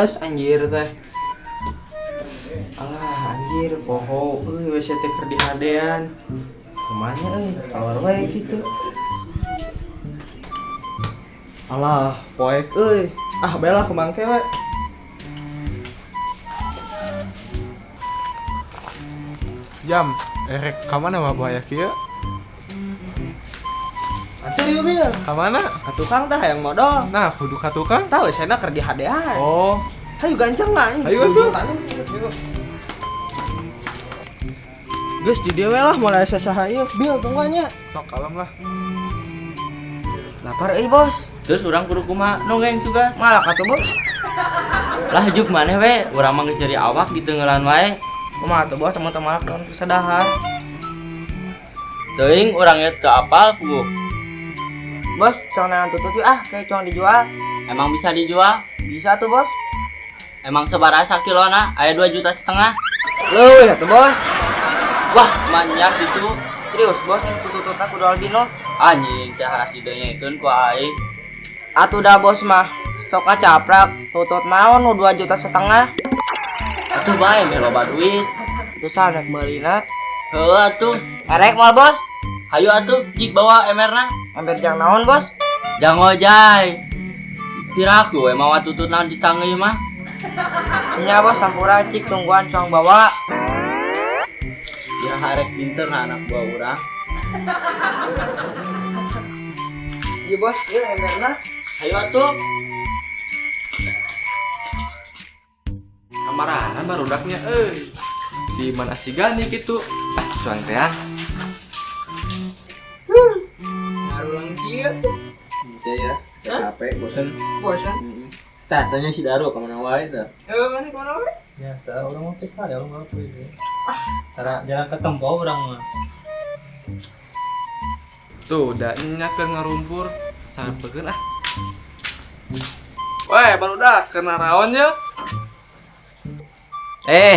males anjir teh. Alah anjir poho WC teh keur dihadean. Kemana keluar wae gitu. Alah poek ah bela ke mangke we. Jam, erek kamana mah bahaya kieu? Atuh ieu bil. Kamana? Ka tukang tah hayang modal. Nah, kudu ka tukang. Tah WC na keur dihadean. Oh, Hayu gancang lah anjing. Hayu atuh. Geus di dieu we lah mulai sasaha ieu. Bil tunggu nya. sok kalem lah. Lapar bos. Terus urang kudu kumaha nongeng juga. Malah kata bos. Lah juk maneh we, urang mah geus dari awak di tenggelan wae. Kumaha tuh bos sama teman daun kesadahar. Teuing urang teu apal puguh. Bos, congan tutut yuk kayak congan dijual. Emang bisa dijual? Bisa tuh bos. Emang sebarasa kilona aya 2,5 juta. Leuwih atuh bos. Wah, manyak itu. Serius bos, ini tututna kudu albino. Anjing cahara sideunyekeun ku aing. Atuh dah bos mah. Sok caprak, tutut naon nu 2,5 juta. Atuh bae meh loba duit. Itu sanek meulina. Heueuh atuh. Erek mal bos. Hayu atuh jik bawa emerna. Ember jang naon bos? Jang ojay. Piraku we mawa tutut naon ditangeuy mah. Nya bos sampura cik tungguan cong bawa. Ya harek pinter na anak buah urang. Iya bos, ieu emberna. Hayu atuh. Kamarahan barudaknya di mana si Gani gitu. Cuan tean. Ngarulang kieu. Bisa ya. Capek, bosen. Bosan. Tah, tanya si Daru kemana wae tah? Mana kono we? Biasa orang mau TK ya orang apa ini jarang ketemu orang mah. Tuh, udah nyakeun ngarumpur. Sampeun ah. Weh, barudak kena raon ya.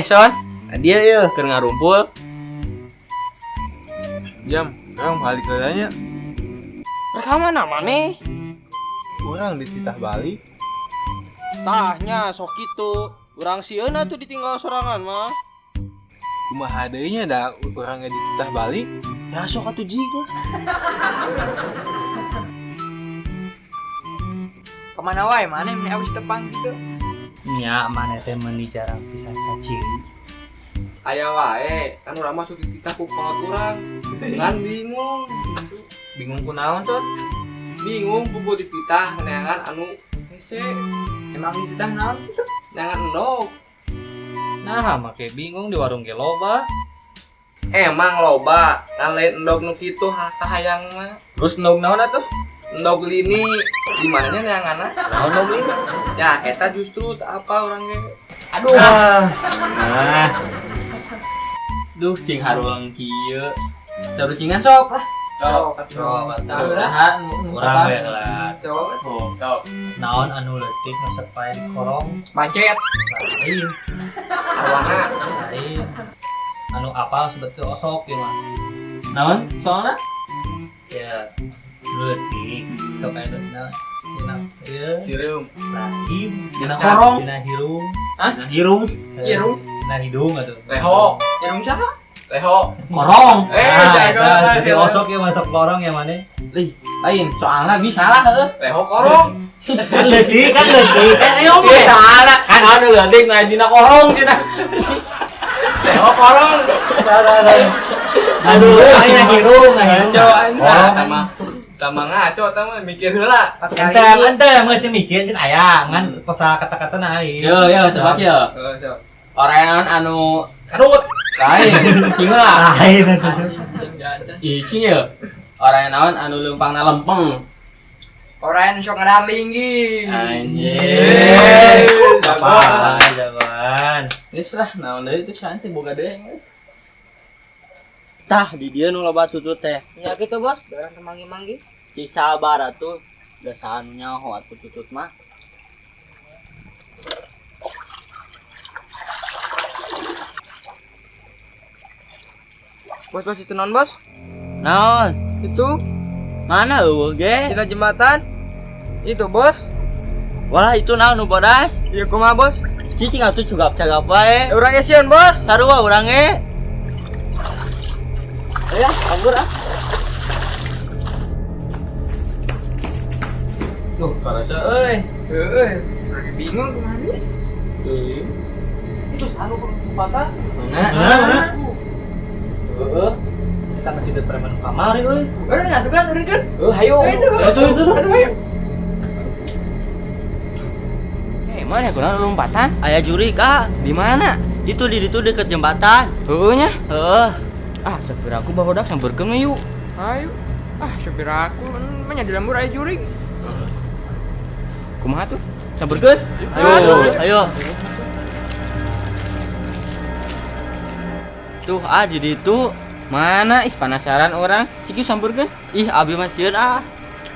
Son, dia ya keur ngarumpul. Jam, kang balik ke nya. Rekaman maneh? Urang dititah balik. Tahnya sok kitu. Urang sieun atuh ditinggal sorangan mah. Kumaha deui nya da urang dititah balik. Ya sok atuh jig lah. Kemana wae mana ini abis tepang gitu. Nya mana teh meni jarang pisan cacing. Aya wae, kan urang masuk dititah ku kolot urang. Kan bingung. Bingung kunaon Son? Bingung pugu dititah neangan anu hese. Emang dititah naon gitu? Neangan endog. Nah, make bingung di warung ge loba. Emang loba, kan lain endog nu kitu kahayang mah. Terus naon atuh? Endog lini di mananya neanganna? Naon endog lini? Ya, eta justru tak apa orang ge. Aduh. Nah. Duh, cing haruang kieu. Da rucingan sok lah. Coba Tah usaha urang we lah. Oh, kau. Naon anu leutik nu sapae di korong? Macet. Lain, Awana. lain. Anu apal sebetulnya osok ya mah. Naon? Soalna Ya, leutik. Sok aya dina ieu Sireum. lain. dina korong. Dina hirung. Hah? Dina hirung. Hirung? Dina hidung atuh. Leho. Hirung siapa? Leho. Korong. Nah, seperti osok ya masuk korong ya mana? Lain, soalna bisa lah heuh. Leho korong. Kan leutik, kan leutik. Ayo salah. Kan anu leutik na dina korong cenah. Leho korong. Aduh, aing hirung, Ngaco anjing. korong. Tama ngaco tama mikir heula. Ente masih mikir geus aya ngan kosa kata-kata na aing. Yo, tebak yo. Heeh, coba. Orang anu Kadut. lain, cing lah. Lain. Ih, cing ya. Orang naon anu leumpangna lempeng. Orang sok ngadaling gi. Anjir. Apaan, jagoan. Geus lah, naon deui teh santai boga deui. Tah di dieu nu loba tutut teh. Ya gitu bos, barang manggi-manggi. Cik sabar atuh. Da saan nyaho atuh tutut mah. Bos itu non bos? Naon? Itu Mana eueuh ge? cina jembatan. Itu bos. Wah itu naon nu bodas? Iya kumaha bos? Cicing atuh cugap-cagap wae. Urang sieun bos. Sarua urang ge. Aya, kabur ah. Duh, karasa euy. Heeh. Urang bingung kumaha. Itu sanu kecepatan. Mana? Heeh. Kita masih di preman kamari euy. Urang atuh kan, urang kan. Hayu. Itu. Mana kuna lompatan? Aya juri Kak. Di mana? Itu di ditu deket jembatan. Heueunya. Heeh. Ah, supir aku barudak sampeurkeun we yuk. Ayo. Ah, supir aku mah nya di lembur aya jurig. Kumaha tuh? Sampeurkeun? Ayo. Tuh di ditu. Mana? Ih, penasaran orang. Ciki sampeurkeun. Ih, abi mah sieun ah.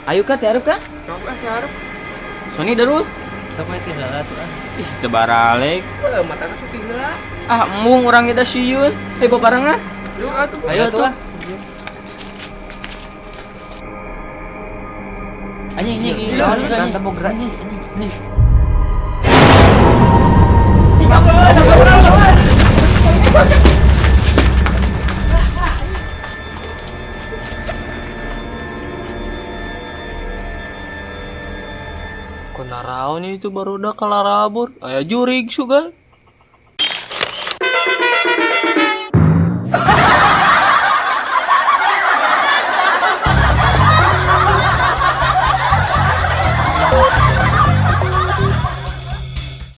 Ayo ka, tiarep ka? Coba harap. Sony darul. Sok we tinggal atuh ah. Ih, tebaralik. Mata ka syuting heula. Ah, mung urang eta sieun. Hei, babarengan. Yuk atuh. Ayo tuh. Anjing, Jangan tepuk gerak. Kenaraon itu baru udah kalarabur. Aya jurig juga.